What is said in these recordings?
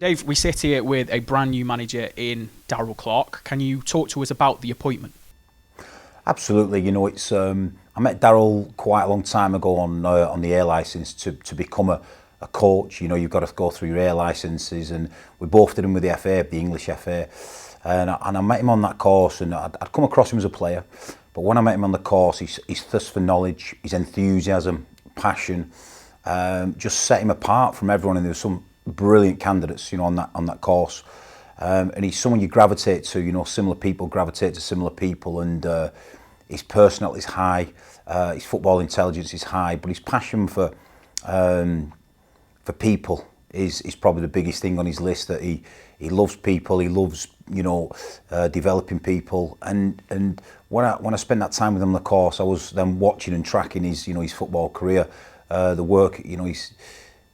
Dave, we sit here with a brand new manager in Darrell Clarke. Can you talk to us about the appointment? Absolutely. It's I met Darrell quite a long time ago on the air licence to become a coach. You've got to go through your air licences, and we both did them with the FA, the English FA. And I met him on that course, and I'd come across him as a player. But when I met him on the course, his thirst for knowledge, his enthusiasm, passion, just set him apart from everyone. And there were some brilliant candidates, on that course. And he's someone you gravitate to. Similar people gravitate to similar people, and his personality is high, his football intelligence is high, but his passion for people is probably the biggest thing on his list. That he loves people, he loves developing people, and when I spent that time with him on the course, I was then watching and tracking his his football career, the work,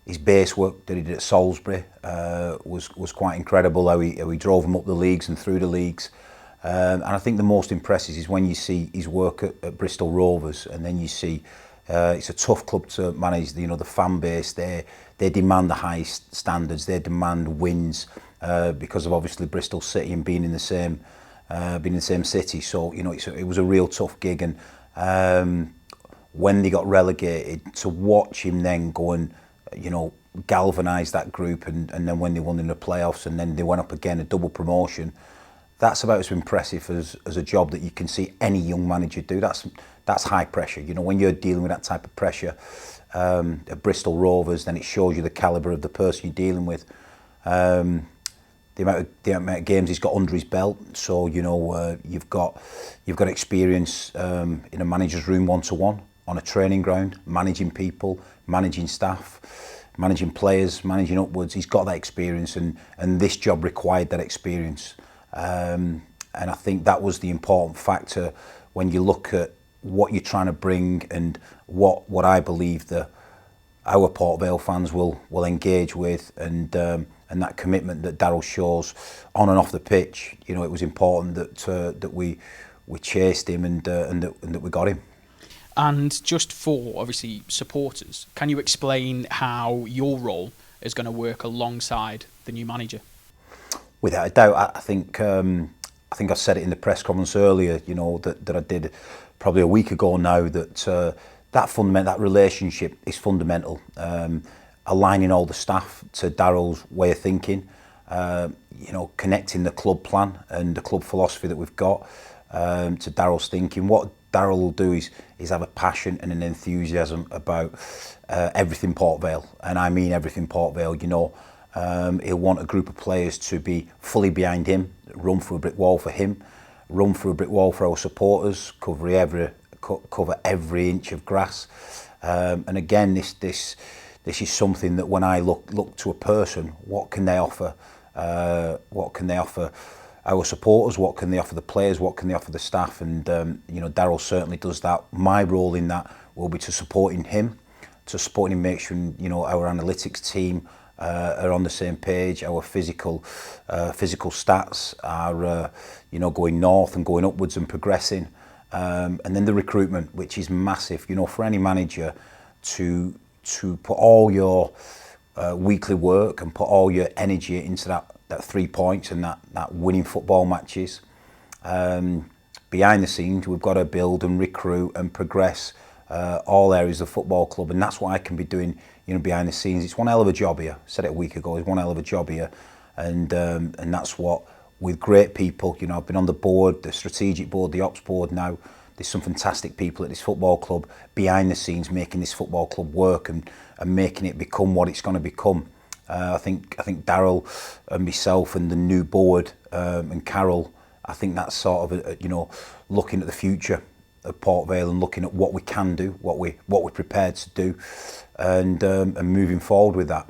his base work that he did at Salisbury was quite incredible. How he drove him up the leagues and through the leagues. And I think the most impressive is when you see his work at Bristol Rovers, and then you see it's a tough club to manage. The fan base, they demand the highest standards, they demand wins because of obviously Bristol City and being in the same city. So it was a real tough gig, and when they got relegated, to watch him then go and galvanise that group, and then when they won in the playoffs, and then they went up again, a double promotion. That's about as impressive as a job that you can see any young manager do. That's high pressure. When you're dealing with that type of pressure at Bristol Rovers, then it shows you the calibre of the person you're dealing with. The amount of games he's got under his belt. So you've got experience in a manager's room one-to-one, on a training ground, managing people, managing staff, managing players, managing upwards. He's got that experience, and this job required that experience. And I think that was the important factor when you look at what you're trying to bring, and what I believe our Port Vale fans will engage with, and that commitment that Darrell shows on and off the pitch. It was important that we chased him, and that we got him. And just for, obviously, supporters, can you explain how your role is going to work alongside the new manager? Without a doubt, I think I said it in the press conference earlier, that I did probably a week ago now, that that relationship is fundamental. Aligning all the staff to Darrell's way of thinking, connecting the club plan and the club philosophy that we've got to Darrell's thinking. What Darrell will do is have a passion and an enthusiasm about everything Port Vale, and I mean everything Port Vale. He'll want a group of players to be fully behind him, run through a brick wall for him, run through a brick wall for our supporters, cover every inch of grass. And again, this is something that when I look to a person, what can they offer? What can they offer our supporters? What can they offer the players? What can they offer the staff? And Darrell certainly does that. My role in that will be to supporting him, make sure our analytics team are on the same page. Our physical stats are going north and going upwards and progressing, and then the recruitment, which is massive. For any manager to put all your weekly work and put all your energy into that 3 points and that winning football matches. Behind the scenes, we've got to build and recruit and progress all areas of the football club, and that's what I can be doing behind the scenes. It's one hell of a job here. I said it a week ago, it's one hell of a job here, and that's what, with great people. I've been on the board, the strategic board, the ops board now. There's some fantastic people at this football club behind the scenes making this football club work, and making it become what it's going to become. I think Darrell and myself and the new board, and Carol, I think that's sort of looking at the future of Port Vale and looking at what we can do, what we're prepared to do, and moving forward with that.